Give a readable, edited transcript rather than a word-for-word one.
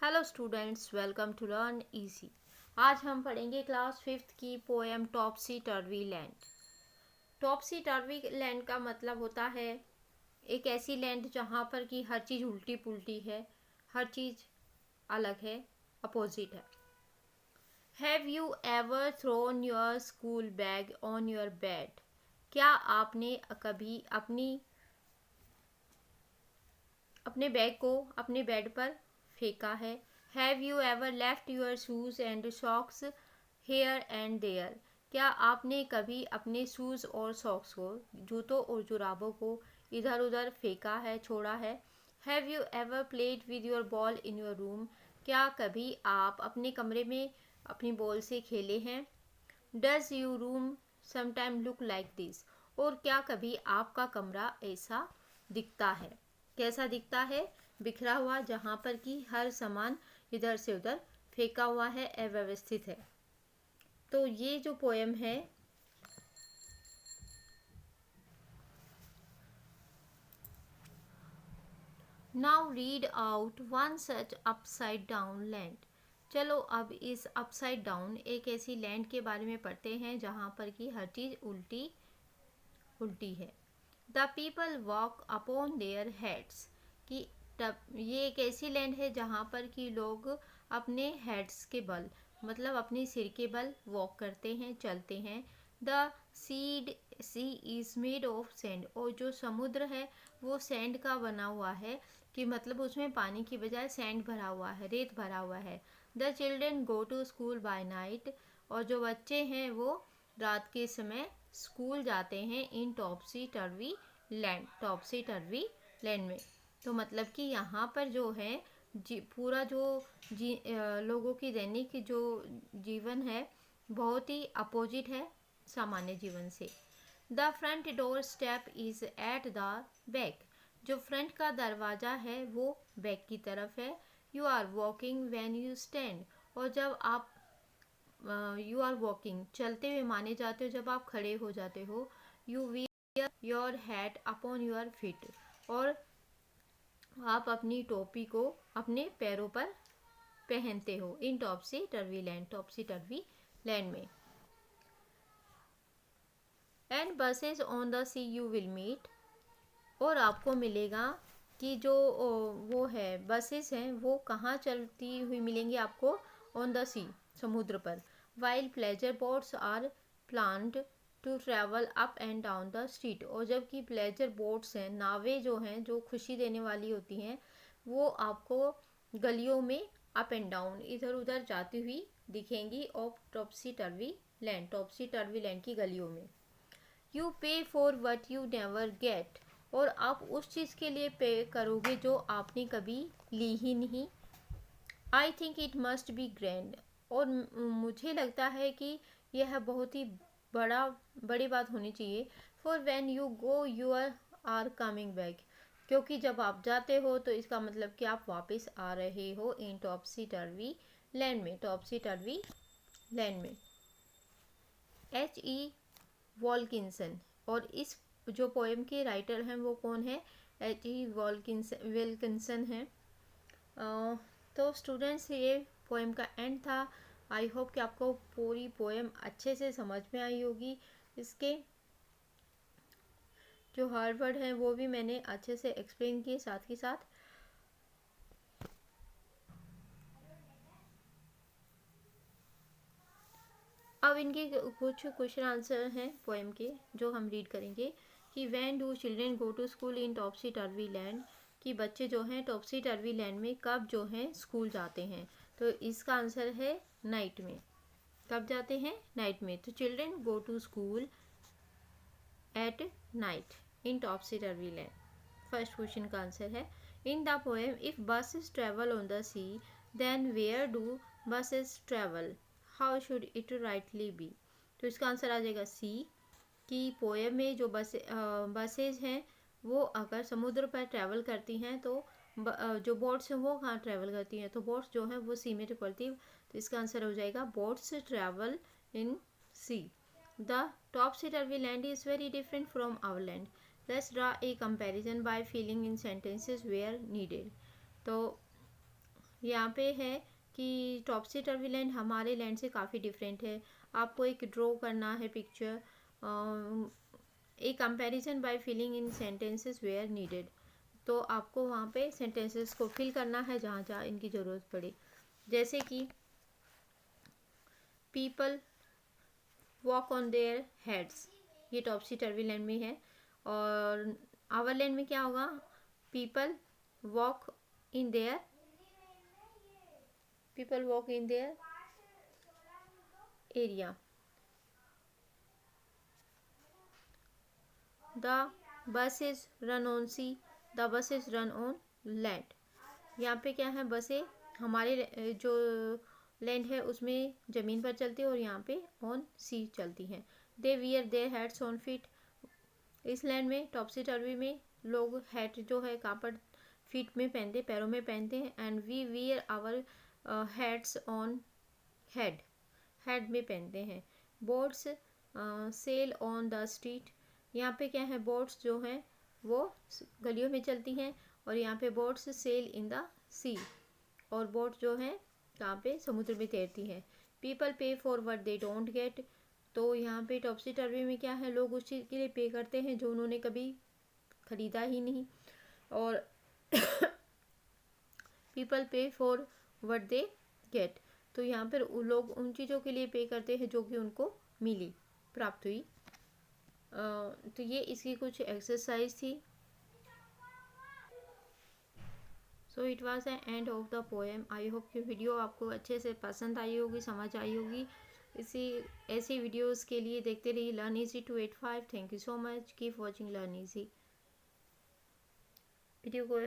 Hello students, welcome to learn easy. आज हम पढ़ेंगे क्लास फिफ्थ की poem Topsy Turvy Land. Topsy Turvy Land का मतलब होता है एक ऐसी लैंड जहाँ पर कि हर चीज़ उल्टी पुल्टी है, हर चीज़ अलग है, अपोजिट है। Have you ever thrown your school bag on your bed? क्या आपने कभी अपने बैग को अपने बेड पर फेंका है? Have you ever left your shoes and socks here and there? क्या आपने कभी अपने शूज़ और सॉक्स को, जूतों और जुराबों को इधर उधर फेंका है, छोड़ा है? Have you ever played with your ball in your room? क्या कभी आप अपने कमरे में अपनी बॉल से खेले हैं? Does U room sometime look like this? और क्या कभी आपका कमरा ऐसा दिखता है? कैसा दिखता है? बिखरा हुआ, जहाँ पर कि हर सामान इधर से उधर फेंका हुआ है, अव्यवस्थित है। तो ये जो पोएम है now read out one such upside down land. चलो अब इस अपसाइड डाउन एक ऐसी लैंड के बारे में पढ़ते हैं जहाँ पर कि हर चीज़ उल्टी उल्टी है। The people walk upon their heads, कि ये एक ऐसी लैंड है जहाँ पर कि लोग अपने हेड्स के बल, मतलब अपने सिर के बल वॉक करते हैं, चलते हैं। The sea is made of sand, और जो समुद्र है वो सैंड का बना हुआ है, कि मतलब उसमें पानी की बजाय सैंड भरा हुआ है, रेत भरा हुआ है। The children go to school by night, और जो बच्चे हैं वो रात के समय स्कूल जाते हैं इन Topsy Turvy Land, Topsy Turvy Land में। तो मतलब कि यहाँ पर जो है पूरा जो लोगों की दैनिक जो जीवन है बहुत ही अपोजिट है सामान्य जीवन से। The front door step is at the back, जो फ्रंट का दरवाज़ा है वो बैक की तरफ है। You are walking when you stand, और जब आप यू आर वॉकिंग चलते हुए माने जाते हो जब आप खड़े हो जाते हो। You wear your hat upon your feet, और आप अपनी टोपी को अपने पैरों पर पहनते हो in Topsy Turvy Land, Topsy Turvy Land में। And buses on the sea you will meet, और आपको मिलेगा कि जो वो है बसेस हैं वो कहाँ चलती हुई मिलेंगी आपको? ऑन द सी, समुद्र पर। While pleasure boats are planned to travel up and down the street, और जबकि प्लेजर बोट्स हैं, नावें जो हैं जो खुशी देने वाली होती हैं, वो आपको गलियों में अप एंड डाउन, इधर उधर जाती हुई दिखेंगी of टॉपसी Turvy Land, Topsy Turvy land की गलियों में। यू पे for what you never get, और आप उस चीज़ के लिए पे करोगे जो आपने कभी ली ही नहीं। I think it must be grand, और मुझे लगता है कि यह बहुत ही बड़ी बात होनी चाहिए। For when you go you are coming back, क्योंकि जब आप जाते हो तो इसका मतलब कि आप वापस आ रहे हो इन टॉपसी टर्वी लैंड में, टॉपसी टर्वी लैंड में। H.E. वॉल्किंसन, और इस जो पोएम के राइटर हैं वो कौन है? H.E. विल्किंसन हैं। तो स्टूडेंट्स ये पोएम का एंड था। आई होप कि आपको पूरी पोएम अच्छे से समझ में आई होगी। इसके जो हर वर्ड हैं वो भी मैंने अच्छे से एक्सप्लेन किए, साथ ही साथ अब इनके कुछ क्वेश्चन आंसर हैं पोएम के जो हम रीड करेंगे। कि when do children go to school in Topsy Turvy Land, कि बच्चे जो हैं टॉपसी टर्वी लैंड में कब जो हैं स्कूल जाते हैं? तो इसका आंसर है नाइट में। कब जाते हैं? नाइट में। तो children go to school at night in Topsy Turvy Land. First question का आंसर है। In the poem if buses travel on the sea then where do buses travel, how should it rightly be? तो इसका answer आ जाएगा सी, कि poem में जो buses हैं वो अगर समुद्र पर ट्रैवल करती हैं तो जो बोट्स हैं वो कहाँ ट्रैवल करती हैं? तो बोट्स जो हैं वो सी में पड़ती है। तो इसका आंसर हो जाएगा boats travel in sea. The Topsy Turvy Land is very different from our land, let's draw a comparison by filling in sentences where needed. तो यहाँ पे है कि टॉपसी टर्वी लैंड हमारे लैंड से काफ़ी डिफरेंट है। आपको एक ड्रॉ करना है picture, a comparison by filling in sentences where needed. तो आपको वहाँ पे सेंटेंसेस को फिल करना है जहाँ जहाँ इनकी ज़रूरत पड़े। जैसे कि people walk on their heads, ये टॉपसी टर्वी लैंड में है। और आवर लैंड में क्या होगा, people walk in their people walk in their area. The buses run on sea, the buses run on land. यहाँ पे क्या है, बसें हमारे जो लैंड है उसमें ज़मीन पर चलती है और यहाँ पे ऑन सी चलती हैं। They wear their hats on feet, इस लैंड में टॉपसी टर्वी में लोग हैट जो है कहाँ पर, फीट में पहनते, पैरों में पहनते हैं। And we wear our hats on head, head में पहनते हैं। Boats sail on the street, यहाँ पे क्या है, बोट्स जो हैं वो गलियों में चलती हैं। और यहाँ पे बोट्स सेल इन द सी, और बोट जो है कहाँ पे, समुद्र में तैरती हैं। पीपल पे for what they don't get, तो यहाँ पे टॉपसी टर्वी में क्या है, लोग उस चीज़ के लिए पे करते हैं जो उन्होंने कभी खरीदा ही नहीं। और पीपल पे फॉर व्हाट दे गेट, तो यहाँ पर लोग उन चीज़ों के लिए पे करते हैं जो कि उनको मिली, प्राप्त हुई। तो ये इसकी कुछ एक्सरसाइज थी। So it was the end of the poem. I hope कि वीडियो आपको अच्छे से पसंद आई होगी, समझ आई होगी। इसी ऐसी वीडियोस के लिए देखते रहिए learn easy 285। Thank you so much, keep watching learn easy. Video को